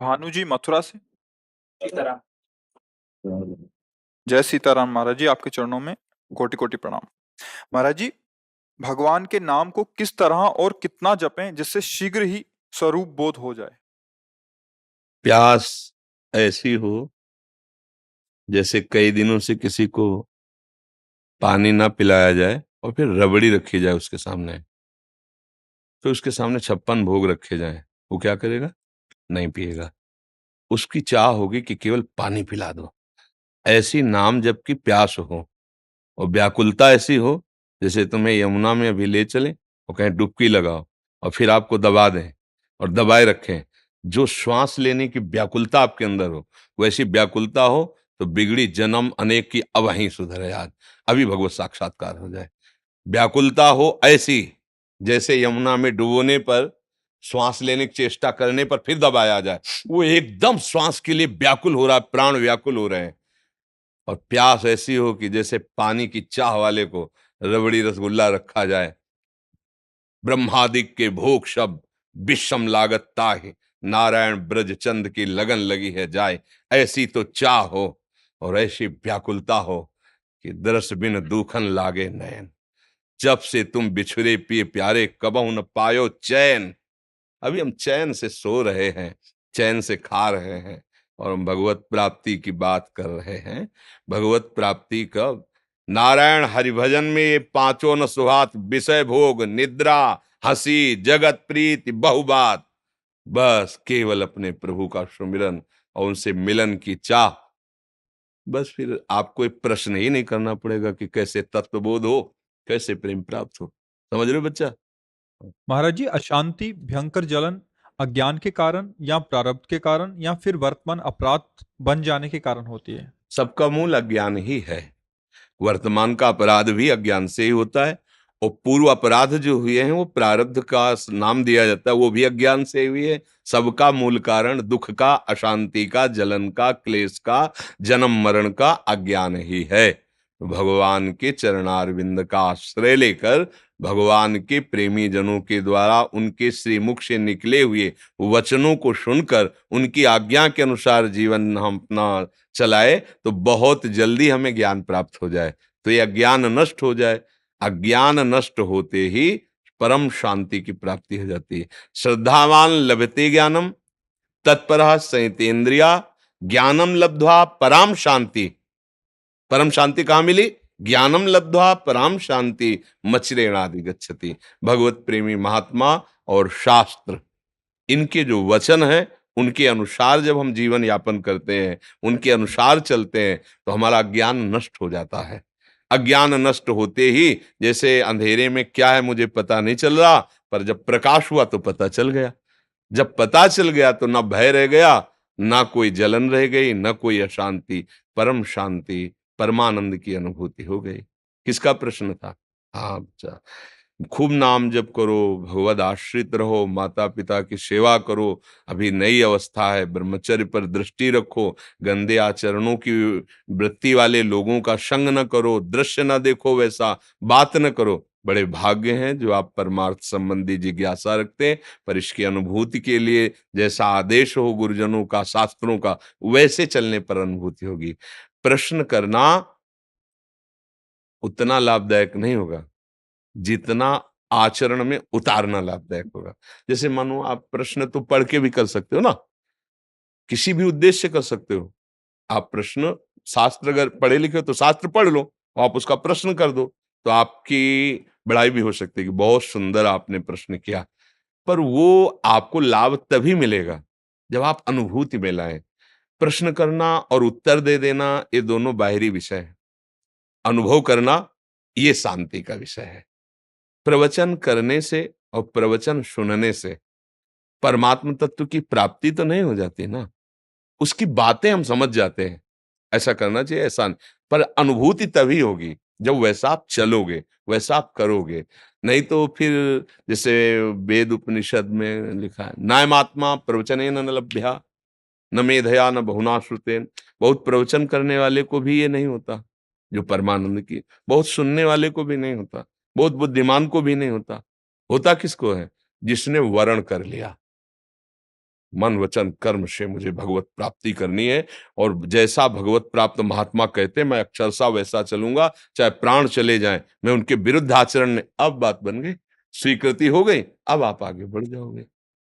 भानु जी मथुरा से। सीताराम। जय सीताराम महाराज जी, आपके चरणों में कोटि कोटि प्रणाम। महाराज जी, भगवान के नाम को किस तरह और कितना जपें जिससे शीघ्र ही स्वरूप बोध हो जाए? प्यास ऐसी हो जैसे कई दिनों से किसी को पानी ना पिलाया जाए और फिर रबड़ी रखी जाए उसके सामने, तो उसके सामने 56 भोग रखे जाएं, वो क्या करेगा? नहीं पिएगा। उसकी चाह होगी कि केवल पानी पिला दो। ऐसी नाम जबकि प्यास हो और व्याकुलता ऐसी हो जैसे तुम्हें यमुना में अभी ले चलें और कहें डुबकी लगाओ और फिर आपको दबा दें और दबाए रखें। जो श्वास लेने की व्याकुलता आपके अंदर हो, वैसी व्याकुलता हो तो बिगड़ी जन्म अनेक की अब वहीं सुधरे आज, अभी भगवत साक्षात्कार हो जाए। व्याकुलता हो ऐसी जैसे यमुना में डुबोने पर श्वास लेने की चेष्टा करने पर फिर दबाया जाए, वो एकदम श्वास के लिए व्याकुल हो रहा है, प्राण व्याकुल हो रहे हैं। और प्यास ऐसी हो कि जैसे पानी की चाह वाले को रबड़ी रसगुल्ला रखा जाए। ब्रह्मादिक के भोग शब्द विषम लागत ताहि, नारायण ब्रज चंद की लगन लगी है जाए। ऐसी तो चाह हो और ऐसी व्याकुलता हो कि दरस बिन दूखन लागे नयन। जब से तुम बिछुरे पिए प्यारे कबहु न पायो चैन। अभी हम चैन से सो रहे हैं, चैन से खा रहे हैं और हम भगवत प्राप्ति की बात कर रहे हैं। भगवत प्राप्ति कब? नारायण हरिभजन में ये पांचों न सुहात, विषय भोग निद्रा हंसी जगत प्रीति बहुबात। बस केवल अपने प्रभु का सुमिरन और उनसे मिलन की चाह। बस फिर आपको एक प्रश्न ही नहीं करना पड़ेगा कि कैसे तत्वबोध हो, कैसे प्रेम प्राप्त हो। समझ रहे हो बच्चा? महाराज जी, अशांति, भयंकर जलन अज्ञान के कारण या प्रारब्ध के कारण या फिर वर्तमान अपराध बन जाने के कारण होती है? सबका मूल अज्ञान ही है। वर्तमान का अपराध भी अज्ञान से ही होता है और पूर्व अपराध जो हुए हैं वो प्रारब्ध का नाम दिया जाता है, वो भी अज्ञान से हुई है। सबका मूल कारण दुख का, अशांति का, जलन का, क्लेश का, जन्म मरण का अज्ञान ही है। भगवान के चरणारविंद का आश्रय लेकर भगवान के प्रेमी जनों के द्वारा उनके श्रीमुख से निकले हुए वचनों को सुनकर उनकी आज्ञा के अनुसार जीवन हम अपना चलाए तो बहुत जल्दी हमें ज्ञान प्राप्त हो जाए, तो ये अज्ञान नष्ट हो जाए। अज्ञान नष्ट होते ही परम शांति की प्राप्ति हो जाती है। श्रद्धावान लभते ज्ञानम तत्परः संयतेन्द्रिया, ज्ञानम लब्ध्वा पराम शांति। परम शांति कहां मिली? ज्ञानम लब्ध्वा पराम शांति मचरेणादि गच्छति। भगवत प्रेमी महात्मा और शास्त्र, इनके जो वचन है उनके अनुसार जब हम जीवन यापन करते हैं, उनके अनुसार चलते हैं तो हमारा ज्ञान नष्ट हो जाता है। अज्ञान नष्ट होते ही जैसे अंधेरे में क्या है मुझे पता नहीं चल रहा, पर जब प्रकाश हुआ तो पता चल गया। जब पता चल गया तो ना भय रह गया, ना कोई जलन रह गई, ना कोई अशांति। परम शांति, परमानंद की अनुभूति हो गई। किसका प्रश्न था? हाँ बच्चा, खूब नाम जप करो, भगवद आश्रित रहो, माता पिता की सेवा करो। अभी नई अवस्था है, ब्रह्मचर्य पर दृष्टि रखो, गंदे आचरणों की वृत्ति वाले लोगों का संग न करो, दृश्य न देखो, वैसा बात न करो। बड़े भाग्य हैं जो आप परमार्थ संबंधी जिज्ञासा रखते हैं, पर इसकी अनुभूति के लिए जैसा आदेश हो गुरुजनों का, शास्त्रों का, वैसे चलने पर अनुभूति होगी। प्रश्न करना उतना लाभदायक नहीं होगा जितना आचरण में उतारना लाभदायक होगा। जैसे मानो आप प्रश्न तो पढ़ के भी कर सकते हो ना, किसी भी उद्देश्य से कर सकते हो। आप प्रश्न, शास्त्र अगर पढ़े लिखे हो तो शास्त्र पढ़ लो, आप उसका प्रश्न कर दो, तो आपकी बड़ाई भी हो सकती है कि बहुत सुंदर आपने प्रश्न किया। पर वो आपको लाभ तभी मिलेगा जब आप अनुभूति में लाएं। प्रश्न करना और उत्तर दे देना ये दोनों बाहरी विषय है। अनुभव करना ये शांति का विषय है। प्रवचन करने से और प्रवचन सुनने से परमात्म तत्व की प्राप्ति तो नहीं हो जाती ना, उसकी बातें हम समझ जाते हैं। ऐसा करना चाहिए, ऐसा नहीं। पर अनुभूति तभी होगी जब वैसा आप चलोगे, वैसा आप करोगे। नहीं तो फिर जैसे वेद उपनिषद में लिखा है, नायमात्मा प्रवचनेन न लभ्या न मेधया न बहुना श्रुतेन। बहुत प्रवचन करने वाले को भी ये नहीं होता जो परमानंद की, बहुत सुनने वाले को भी नहीं होता, बहुत बुद्धिमान को भी नहीं होता। होता किसको है? जिसने वर्ण कर लिया। मन वचन कर्म से मुझे भगवत प्राप्ति करनी है, और जैसा भगवत प्राप्त महात्मा कहते हैं मैं अक्षरशः वैसा चलूंगा, चाहे प्राण चले जाएं। मैं उनके विरुद्ध आचरण नहीं। अब बात बन गई, स्वीकृति हो गई, अब आप आगे बढ़ जाओगे।